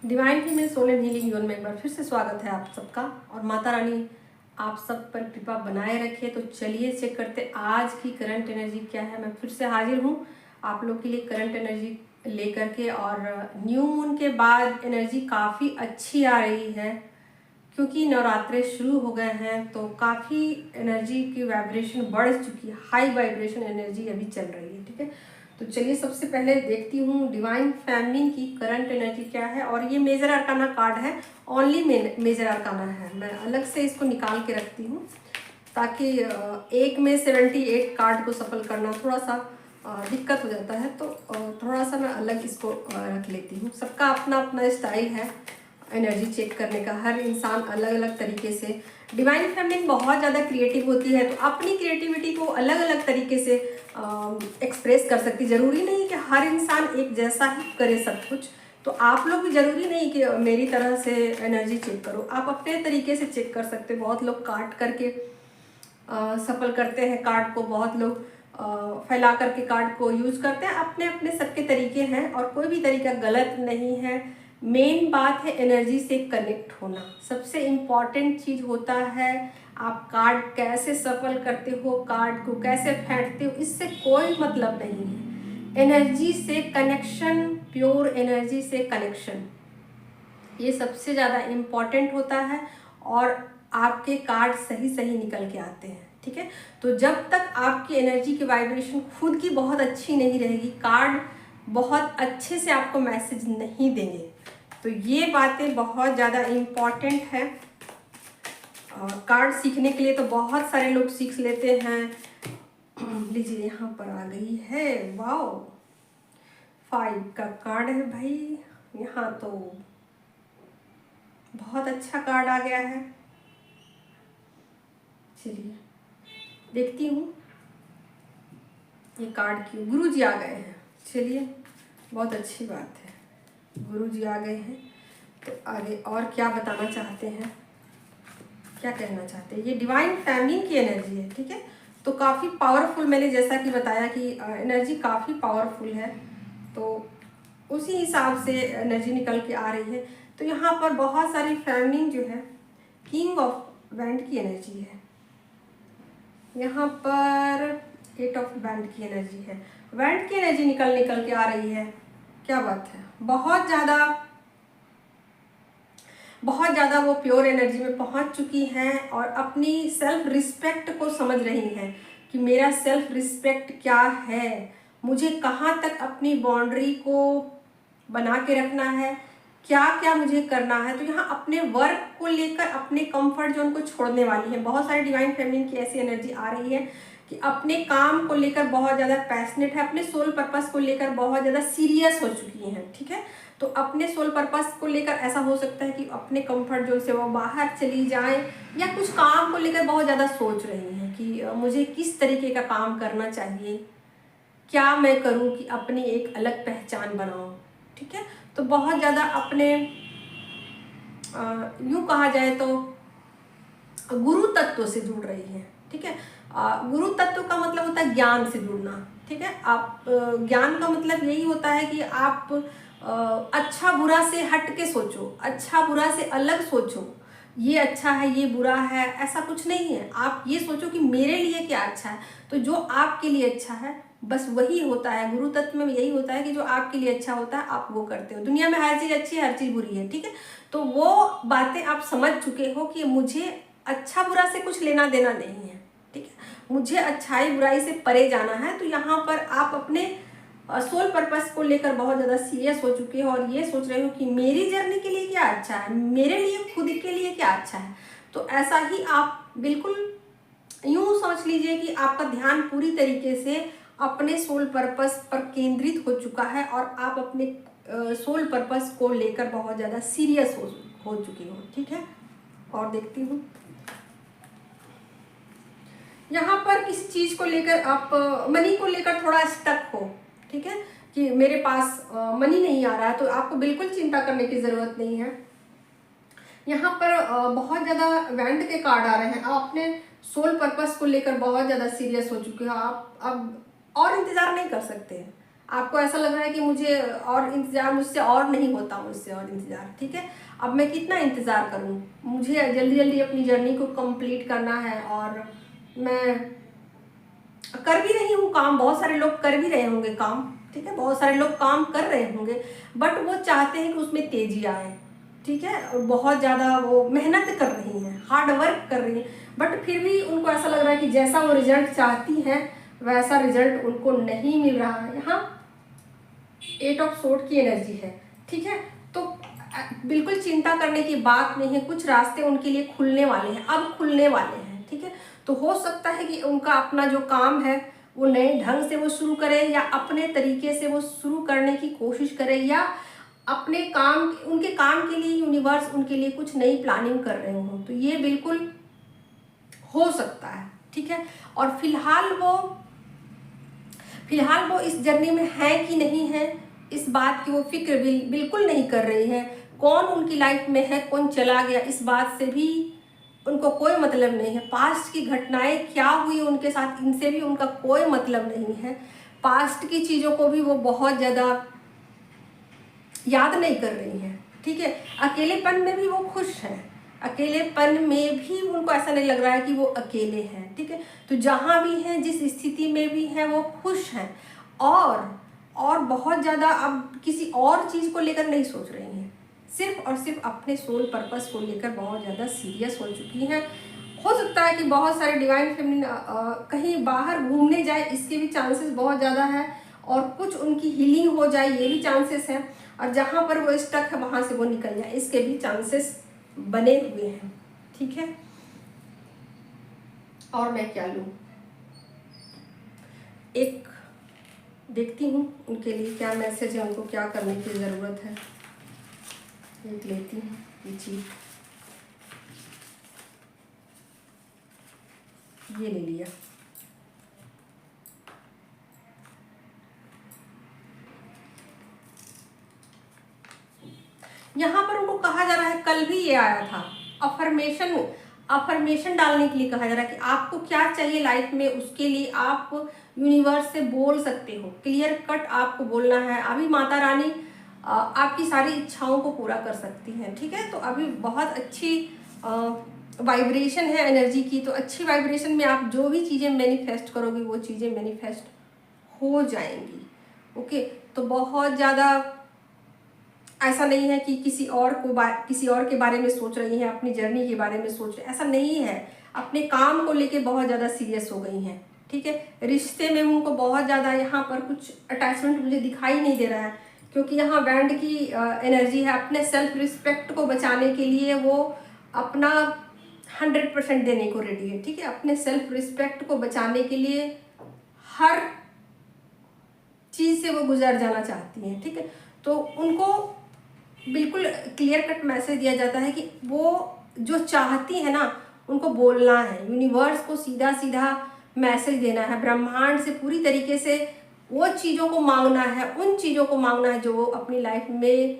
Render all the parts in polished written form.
Divine female soul and healing zone में एक बार फिर से स्वागत है आप सबका। और माता रानी आप सब पर कृपा बनाए रखे। तो चलिए चेक करते आज की करंट एनर्जी क्या है। मैं फिर से हाजिर हूँ आप लोग के लिए करंट एनर्जी लेकर के। और न्यू मून के बाद एनर्जी काफ़ी अच्छी आ रही है क्योंकि नवरात्रे शुरू हो गए हैं, तो काफ़ी एनर्जी की वाइब्रेशन बढ़ चुकी है। हाई वाइब्रेशन एनर्जी अभी चल रही है, ठीक है। तो चलिए सबसे पहले देखती हूँ डिवाइन फेमिनिन की करंट एनर्जी क्या है। और ये मेजर अरकाना कार्ड है, ओनली मेजर अरकाना है। मैं अलग से इसको निकाल के रखती हूँ ताकि एक में 78 कार्ड को सफल करना थोड़ा सा दिक्कत हो जाता है, तो थोड़ा सा मैं अलग इसको रख लेती हूँ। सबका अपना अपना स्टाइल है एनर्जी चेक करने का, हर इंसान अलग अलग तरीके से। डिवाइन फेमिनिन बहुत ज़्यादा क्रिएटिव होती है, तो अपनी क्रिएटिविटी को अलग अलग तरीके से एक्सप्रेस कर सकती। ज़रूरी नहीं कि हर इंसान एक जैसा ही करे सब कुछ। तो आप लोग भी ज़रूरी नहीं कि मेरी तरह से एनर्जी चेक करो, आप अपने तरीके से चेक कर सकते। बहुत लोग काट करके सफल करते हैं कार्ड को, बहुत लोग फैला करके कार्ड को यूज करते हैं। अपने अपने सबके तरीके हैं और कोई भी तरीका गलत नहीं है। मेन बात है एनर्जी से कनेक्ट होना, सबसे इम्पॉर्टेंट चीज़ होता है। आप कार्ड कैसे सफल करते हो, कार्ड को कैसे फेंकते हो, इससे कोई मतलब नहीं है। एनर्जी से कनेक्शन, प्योर एनर्जी से कनेक्शन, ये सबसे ज़्यादा इम्पॉर्टेंट होता है। और आपके कार्ड सही सही निकल के आते हैं, ठीक है। तो जब तक आपकी एनर्जी की वाइब्रेशन खुद की बहुत अच्छी नहीं रहेगी, कार्ड बहुत अच्छे से आपको मैसेज नहीं देंगे। तो ये बातें बहुत ज़्यादा इम्पॉर्टेंट है। कार्ड सीखने के लिए तो बहुत सारे लोग सीख लेते हैं। लीजिए यहाँ पर आ गई है, वाओ 5 का कार्ड है भाई। यहाँ तो बहुत अच्छा कार्ड आ गया है। चलिए देखती हूँ ये कार्ड क्यों। गुरु जी आ गए हैं, चलिए बहुत अच्छी बात है, गुरु जी आ गए हैं। तो आगे और क्या बताना चाहते हैं, क्या कहना चाहते हैं। ये डिवाइन फेमिनिन की एनर्जी है, ठीक है। तो काफ़ी पावरफुल, मैंने जैसा कि बताया कि एनर्जी काफ़ी पावरफुल है, तो उसी हिसाब से एनर्जी निकल के आ रही है। तो यहाँ पर बहुत सारी फेमिनिन जो है, किंग ऑफ वैंड की एनर्जी है। यहाँ पर 8 ऑफ वैंड की एनर्जी है। वैंड की एनर्जी निकल के आ रही है, क्या बात है। बहुत ज़्यादा वो प्योर एनर्जी में पहुंच चुकी हैं और अपनी सेल्फ रिस्पेक्ट को समझ रही हैं कि मेरा सेल्फ रिस्पेक्ट क्या है, मुझे कहाँ तक अपनी बाउंड्री को बना के रखना है, क्या क्या मुझे करना है। तो यहाँ अपने वर्क को लेकर अपने कंफर्ट जोन को छोड़ने वाली है। बहुत सारी डिवाइन फेमिनिन की ऐसी एनर्जी आ रही है कि अपने काम को लेकर बहुत ज़्यादा पैशनेट है, अपने सोल पर्पस को लेकर बहुत ज़्यादा सीरियस हो चुकी हैं, ठीक है। तो अपने सोल पर्पस को लेकर ऐसा हो सकता है कि अपने कंफर्ट जोन से वो बाहर चली जाएं, या कुछ काम को लेकर बहुत ज़्यादा सोच रही हैं कि मुझे किस तरीके का काम करना चाहिए, क्या मैं करूं कि अपनी एक अलग पहचान बनाऊं, ठीक है। तो बहुत ज़्यादा अपने यूँ कहा जाए तो गुरु तत्व से जुड़ रही है, ठीक है। गुरु तत्व का मतलब होता है ज्ञान से जुड़ना, ठीक है। आप ज्ञान का मतलब यही होता है कि आप अच्छा बुरा से हट के सोचो, अच्छा बुरा से अलग सोचो। ये अच्छा है, ये बुरा है, ऐसा कुछ नहीं है। आप ये सोचो कि मेरे लिए क्या अच्छा है, तो जो आपके लिए अच्छा है बस वही होता है। गुरु तत्व में यही होता है कि जो आपके लिए अच्छा होता है आप वो करते हो। दुनिया में हर चीज़ अच्छी है, हर चीज़ बुरी है, ठीक है। तो वो बातें आप समझ चुके हो कि मुझे अच्छा बुरा से कुछ लेना देना नहीं है, ठीक है। मुझे अच्छाई बुराई से परे जाना है। तो यहाँ पर आप अपने सोल पर्पस को लेकर बहुत ज़्यादा सीरियस हो चुके हो और ये सोच रहे हो कि मेरी जर्नी के लिए क्या अच्छा है, मेरे लिए खुद के लिए क्या अच्छा है। तो ऐसा ही आप बिल्कुल यूँ समझ लीजिए कि आपका ध्यान पूरी तरीके से अपने सोल पर्पस पर केंद्रित हो चुका है और आप अपने सोल पर्पस को लेकर बहुत ज़्यादा सीरियस हो चुकी हो, ठीक है। और देखती हूँ यहाँ पर किसी चीज़ को लेकर आप मनी को लेकर थोड़ा स्टक हो, ठीक है, कि मेरे पास मनी नहीं आ रहा है, तो आपको बिल्कुल चिंता करने की ज़रूरत नहीं है। यहाँ पर बहुत ज़्यादा वैंड के कार्ड आ रहे हैं। आप अपने सोल पर्पस को लेकर बहुत ज़्यादा सीरियस हो चुके हो। आप अब और इंतज़ार नहीं कर सकते हैं, आपको ऐसा लग रहा है कि मुझे और इंतज़ार मुझसे और नहीं होता, मुझसे और इंतज़ार, ठीक है। अब मैं कितना इंतज़ार करूँ, मुझे जल्दी जल्दी अपनी जर्नी को कंप्लीट करना है। और मैं कर भी रही हूँ काम, बहुत सारे लोग कर भी रहे होंगे काम, ठीक है, बहुत सारे लोग काम कर रहे होंगे, बट वो चाहते हैं कि उसमें तेजी आए, ठीक है, और बहुत ज़्यादा वो मेहनत कर रही हैं, हार्ड वर्क कर रही हैं, बट फिर भी उनको ऐसा लग रहा है कि जैसा वो रिजल्ट चाहती हैं वैसा रिजल्ट उनको नहीं मिल रहा है। यहाँ 8 ऑफ सोर्ड की एनर्जी है, ठीक है। तो बिल्कुल चिंता करने की बात नहीं है, कुछ रास्ते उनके लिए खुलने वाले हैं, अब खुलने वाले हैं, ठीक है। तो हो सकता है कि उनका अपना जो काम है वो नए ढंग से वो शुरू करें, या अपने तरीके से वो शुरू करने की कोशिश करें, या अपने काम, उनके काम के लिए यूनिवर्स उनके लिए कुछ नई प्लानिंग कर रहे हो, तो ये बिल्कुल हो सकता है, ठीक है। और फिलहाल वो इस जर्नी में है कि नहीं है, इस बात की वो फिक्र बिल्कुल नहीं कर रही है। कौन उनकी लाइफ में है, कौन चला गया, इस बात से भी उनको कोई मतलब नहीं है। पास्ट की घटनाएं क्या हुई उनके साथ, इनसे भी उनका कोई मतलब नहीं है। पास्ट की चीज़ों को भी वो बहुत ज़्यादा याद नहीं कर रही हैं, ठीक है। अकेलेपन में भी वो खुश हैं, अकेलेपन में भी उनको ऐसा नहीं लग रहा है कि वो अकेले हैं, ठीक है। तो जहाँ भी हैं, जिस स्थिति में भी हैं, वो खुश हैं। और बहुत ज़्यादा अब किसी और चीज़ को लेकर नहीं सोच रही हैं, सिर्फ और सिर्फ अपने सोल पर्पस को लेकर बहुत ज़्यादा सीरियस हो चुकी हैं। हो सकता है कि बहुत सारे डिवाइन फेमिनिन कहीं बाहर घूमने जाए, इसके भी चांसेस बहुत ज़्यादा है, और कुछ उनकी हीलिंग हो जाए, ये भी चांसेस हैं। और जहाँ पर वो स्टक है वहाँ से वो निकल जाए, इसके भी चांसेस बने हुए हैं, ठीक है। और मैं क्या लूँ, एक देखती हूँ उनके लिए क्या मैसेज है, उनको क्या करने की ज़रूरत है। एक लेती हूँ ये चीज़, ये ले लिया। यहाँ पर उनको कहा जा रहा है, कल भी ये आया था, अफर्मेशन डालने के लिए कहा जा रहा है कि आपको क्या चाहिए लाइफ में, उसके लिए आप यूनिवर्स से बोल सकते हो, क्लियर कट आपको बोलना है। अभी माता रानी आपकी सारी इच्छाओं को पूरा कर सकती हैं, ठीक है। तो अभी बहुत अच्छी वाइब्रेशन है एनर्जी की, तो अच्छी वाइब्रेशन में आप जो भी चीज़ें मैनिफेस्ट करोगे वो चीज़ें मैनिफेस्ट हो जाएंगी, ओके। तो बहुत ज़्यादा ऐसा नहीं है कि किसी और के बारे में सोच रही हैं, अपनी जर्नी के बारे में सोच रही हैं, ऐसा नहीं है। अपने काम को लेके बहुत ज़्यादा सीरियस हो गई हैं, ठीक है। रिश्ते में उनको बहुत ज़्यादा यहाँ पर कुछ अटैचमेंट मुझे दिखाई नहीं दे रहा है, क्योंकि यहाँ बैंड की एनर्जी है। अपने सेल्फ रिस्पेक्ट को बचाने के लिए वो अपना 100% देने को रेडी है, ठीक है। अपने सेल्फ रिस्पेक्ट को बचाने के लिए हर चीज़ से वो गुजर जाना चाहती हैं, ठीक है। तो उनको बिल्कुल क्लियर कट मैसेज दिया जाता है कि वो जो चाहती है ना, उनको बोलना है, यूनिवर्स को सीधा सीधा मैसेज देना है, ब्रह्मांड से पूरी तरीके से वो चीज़ों को मांगना है, उन चीज़ों को मांगना है जो वो अपनी लाइफ में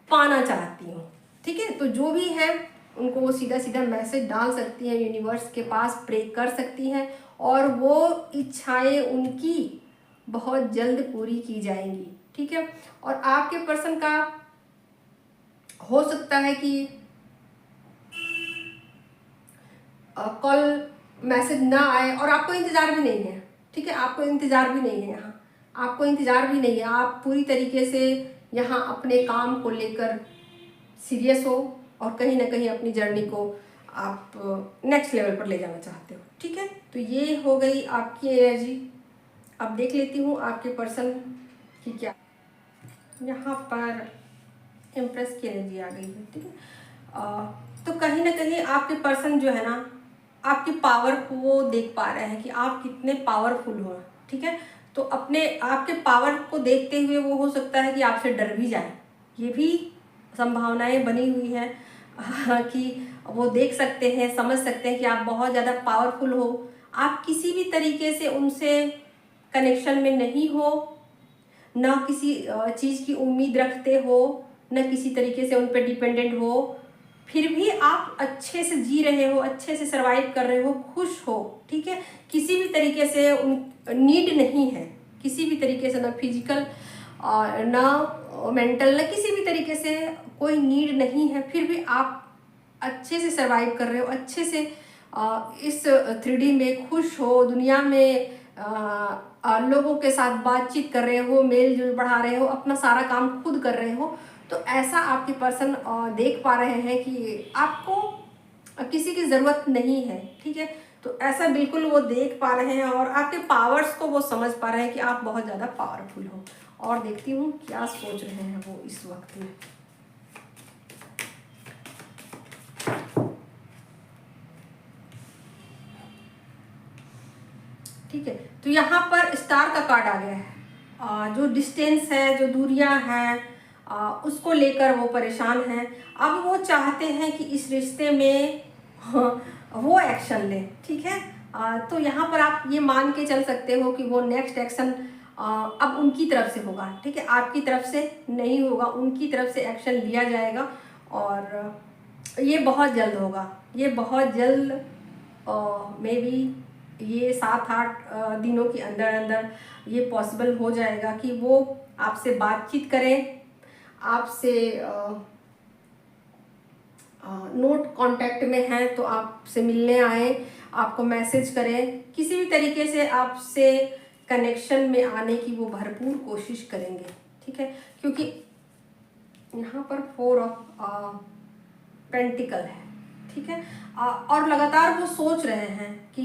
पाना चाहती हूँ, ठीक है। तो जो भी है उनको वो सीधा सीधा मैसेज डाल सकती हैं, यूनिवर्स के पास प्रे कर सकती हैं, और वो इच्छाएं उनकी बहुत जल्द पूरी की जाएंगी, ठीक है। और आपके पर्सन का हो सकता है कि कॉल मैसेज ना आए, और आपको इंतज़ार भी नहीं है, ठीक है। आपको इंतज़ार भी नहीं है, यहाँ आपको इंतज़ार भी नहीं है। आप पूरी तरीके से यहाँ अपने काम को लेकर सीरियस हो, और कहीं ना कहीं अपनी जर्नी को आप नेक्स्ट लेवल पर ले जाना चाहते हो, ठीक है। तो ये हो गई आपकी एनर्जी। अब देख लेती हूँ आपके पर्सन की क्या, यहाँ पर इम्प्रेस की एनर्जी आ गई है, ठीक है। तो कहीं ना कहीं आपके पर्सन जो है ना, आपकी पावर को वो देख पा रहे हैं कि आप कितने पावरफुल हो, ठीक है। तो अपने आपके पावर को देखते हुए वो हो सकता है कि आपसे डर भी जाए, ये भी संभावनाएं बनी हुई हैं कि वो देख सकते हैं, समझ सकते हैं कि आप बहुत ज़्यादा पावरफुल हो। आप किसी भी तरीके से उनसे कनेक्शन में नहीं हो, ना किसी चीज़ की उम्मीद रखते हो, न किसी तरीके से उन पर डिपेंडेंट हो, फिर भी आप अच्छे से जी रहे हो, अच्छे से सरवाइव कर रहे हो, खुश हो, ठीक है। किसी भी तरीके से उन नीड नहीं है, किसी भी तरीके से, ना फिजिकल ना मेंटल, ना किसी भी तरीके से कोई नीड नहीं है, फिर भी आप अच्छे से सरवाइव कर रहे हो, अच्छे से इस 3D में खुश हो, दुनिया में लोगों के साथ बातचीत कर रहे हो, मेल जोल बढ़ा रहे हो, अपना सारा काम खुद कर रहे हो। तो ऐसा आपके पर्सन देख पा रहे हैं कि आपको किसी की ज़रूरत नहीं है, ठीक है। तो ऐसा बिल्कुल वो देख पा रहे हैं और आपके पावर्स को वो समझ पा रहे हैं कि आप बहुत ज़्यादा पावरफुल हो। और देखती हूँ क्या सोच रहे हैं वो इस वक्त में। ठीक है, तो यहाँ पर स्टार का कार्ड आ गया है। जो डिस्टेंस है, जो दूरियां हैं, उसको लेकर वो परेशान हैं। अब वो चाहते हैं कि इस रिश्ते में वो एक्शन ले, ठीक है। तो यहाँ पर आप ये मान के चल सकते हो कि वो नेक्स्ट एक्शन अब उनकी तरफ से होगा, ठीक है। आपकी तरफ से नहीं होगा, उनकी तरफ से एक्शन लिया जाएगा और ये बहुत जल्द होगा, ये बहुत जल्द, मे बी ये 7-8 दिनों के अंदर अंदर ये पॉसिबल हो जाएगा कि वो आपसे बातचीत करें, आपसे नोट कांटेक्ट में हैं तो आपसे मिलने आए, आपको मैसेज करें, किसी भी तरीके से आपसे कनेक्शन में आने की वो भरपूर कोशिश करेंगे, ठीक है। क्योंकि यहाँ पर 4 ऑफ पेंटिकल है, ठीक है। और लगातार वो सोच रहे हैं कि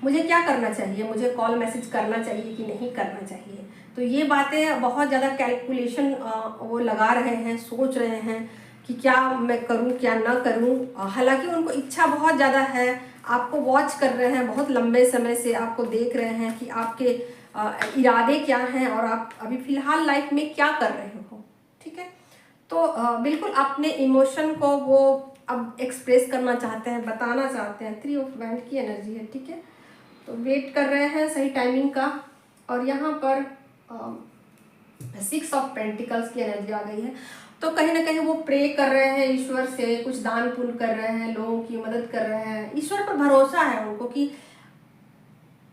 मुझे क्या करना चाहिए, मुझे कॉल मैसेज करना चाहिए कि नहीं करना चाहिए। तो ये बातें बहुत ज़्यादा कैलकुलेशन वो लगा रहे हैं, सोच रहे हैं कि क्या मैं करूं क्या ना करूं। हालांकि उनको इच्छा बहुत ज़्यादा है, आपको वॉच कर रहे हैं, बहुत लंबे समय से आपको देख रहे हैं कि आपके इरादे क्या हैं और आप अभी फ़िलहाल लाइफ में क्या कर रहे हो, ठीक है। तो बिल्कुल अपने इमोशन को वो अब एक्सप्रेस करना चाहते हैं, बताना चाहते हैं। 3 ऑफ वैंड की एनर्जी है, ठीक है। तो वेट कर रहे हैं सही टाइमिंग का। और यहाँ पर 6 ऑफ पेंटिकल्स की एनर्जी आ गई है। तो कहीं ना कहीं वो प्रे कर रहे हैं ईश्वर से, कुछ दान पुण्य कर रहे हैं, लोगों की मदद कर रहे हैं। ईश्वर पर भरोसा है उनको कि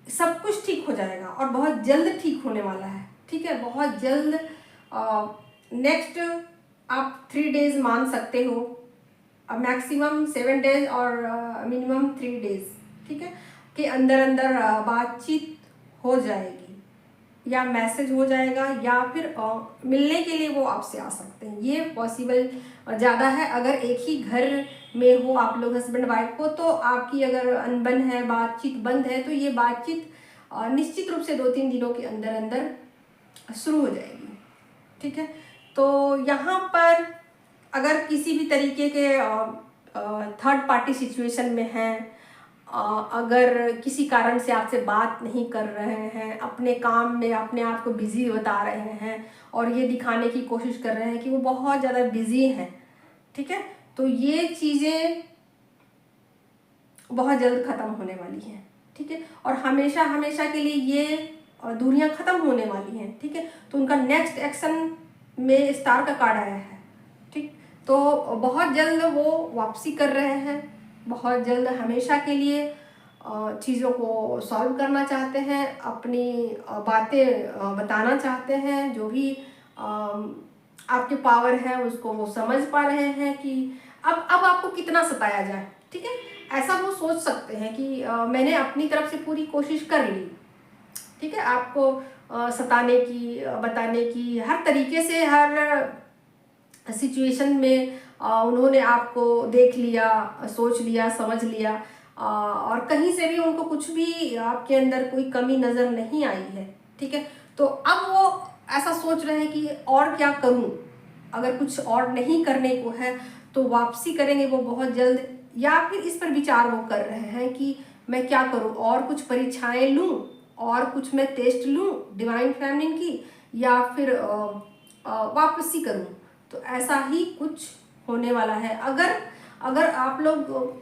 सब कुछ ठीक हो जाएगा और बहुत जल्द ठीक होने वाला है, ठीक है। बहुत जल्द नेक्स्ट आप 3 डेज मान सकते हो, मैक्सिमम 7 डेज और मिनिमम 3 डेज, ठीक है, के अंदर अंदर बातचीत हो जाएगी या मैसेज हो जाएगा या फिर मिलने के लिए वो आपसे आ सकते हैं। ये पॉसिबल ज़्यादा है। अगर एक ही घर में हो आप लोग हस्बैंड वाइफ को, तो आपकी अगर अनबन है, बातचीत बंद है, तो ये बातचीत निश्चित रूप से 2-3 दिनों के अंदर अंदर शुरू हो जाएगी, ठीक है। तो यहाँ पर अगर किसी भी तरीके के थर्ड पार्टी सिचुएशन में हैं, अगर किसी कारण से आपसे बात नहीं कर रहे हैं, अपने काम में अपने आप को बिजी बता रहे हैं और ये दिखाने की कोशिश कर रहे हैं कि वो बहुत ज़्यादा बिजी हैं, ठीक है, तो ये चीज़ें बहुत जल्द ख़त्म होने वाली हैं, ठीक है। और हमेशा हमेशा के लिए ये दूरियां ख़त्म होने वाली हैं, ठीक है। तो उनका नेक्स्ट एक्शन में स्टार का कार्ड आया है, ठीक। तो बहुत जल्द वो वापसी कर रहे हैं, बहुत जल्द हमेशा के लिए चीज़ों को सॉल्व करना चाहते हैं, अपनी बातें बताना चाहते हैं। जो भी आपके पावर है उसको वो समझ पा रहे हैं कि अब आपको कितना सताया जाए, ठीक है। ऐसा वो सोच सकते हैं कि मैंने अपनी तरफ से पूरी कोशिश कर ली, ठीक है। आपको सताने की, बताने की, हर तरीके से, हर सिचुएशन में उन्होंने आपको देख लिया, सोच लिया, समझ लिया और कहीं से भी उनको कुछ भी आपके अंदर कोई कमी नज़र नहीं आई है, ठीक है। तो अब वो ऐसा सोच रहे हैं कि और क्या करूं, अगर कुछ और नहीं करने को है तो वापसी करेंगे वो बहुत जल्द, या फिर इस पर विचार वो कर रहे हैं कि मैं क्या करूं, और कुछ परीक्षाएं लूं, और कुछ मैं टेस्ट लूं डिवाइन फेमिनिन की, या फिर वापसी करूं। तो ऐसा ही कुछ होने वाला है। अगर आप लोग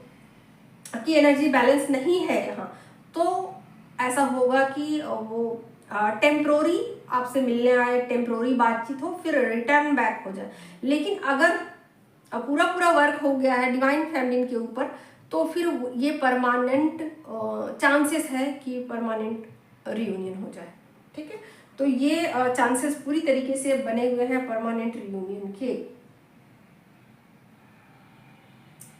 की एनर्जी बैलेंस नहीं है यहाँ, तो ऐसा होगा कि वो टेम्प्रोरी आपसे मिलने आए, टेम्प्रोरी बातचीत हो, फिर रिटर्न बैक हो जाए। लेकिन अगर पूरा वर्क हो गया है डिवाइन फेमिनिन के ऊपर, तो फिर ये परमानेंट चांसेस है कि परमानेंट रियूनियन हो जाए। ठीक है, तो ये चांसेस पूरी तरीके से बने हुए हैं परमानेंट रियूनियन के।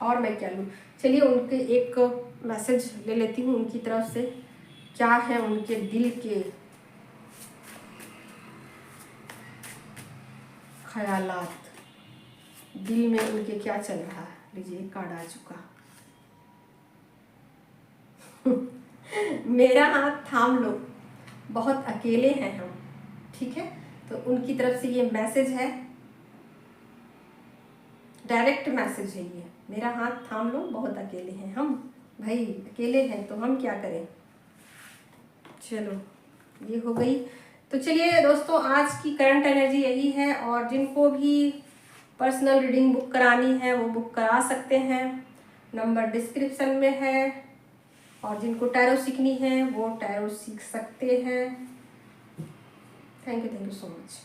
और मैं क्या लूँ, चलिए उनके एक मैसेज ले लेती हूँ उनकी तरफ से, क्या है उनके दिल के ख्यालात, दिल में उनके क्या चल रहा है। लीजिए कार्ड आ चुका। मेरा हाथ थाम लो, बहुत अकेले हैं हम। ठीक है, तो उनकी तरफ से ये मैसेज है, डायरेक्ट मैसेज है ये, मेरा हाथ थाम लो, बहुत अकेले हैं हम। भाई अकेले हैं तो हम क्या करें। चलो ये हो गई। तो चलिए दोस्तों, आज की करंट एनर्जी यही है, और जिनको भी पर्सनल रीडिंग बुक करानी है वो बुक करा सकते हैं, नंबर डिस्क्रिप्शन में है। और जिनको टैरो सीखनी है वो टैरो सीख सकते हैं। Thank you so much.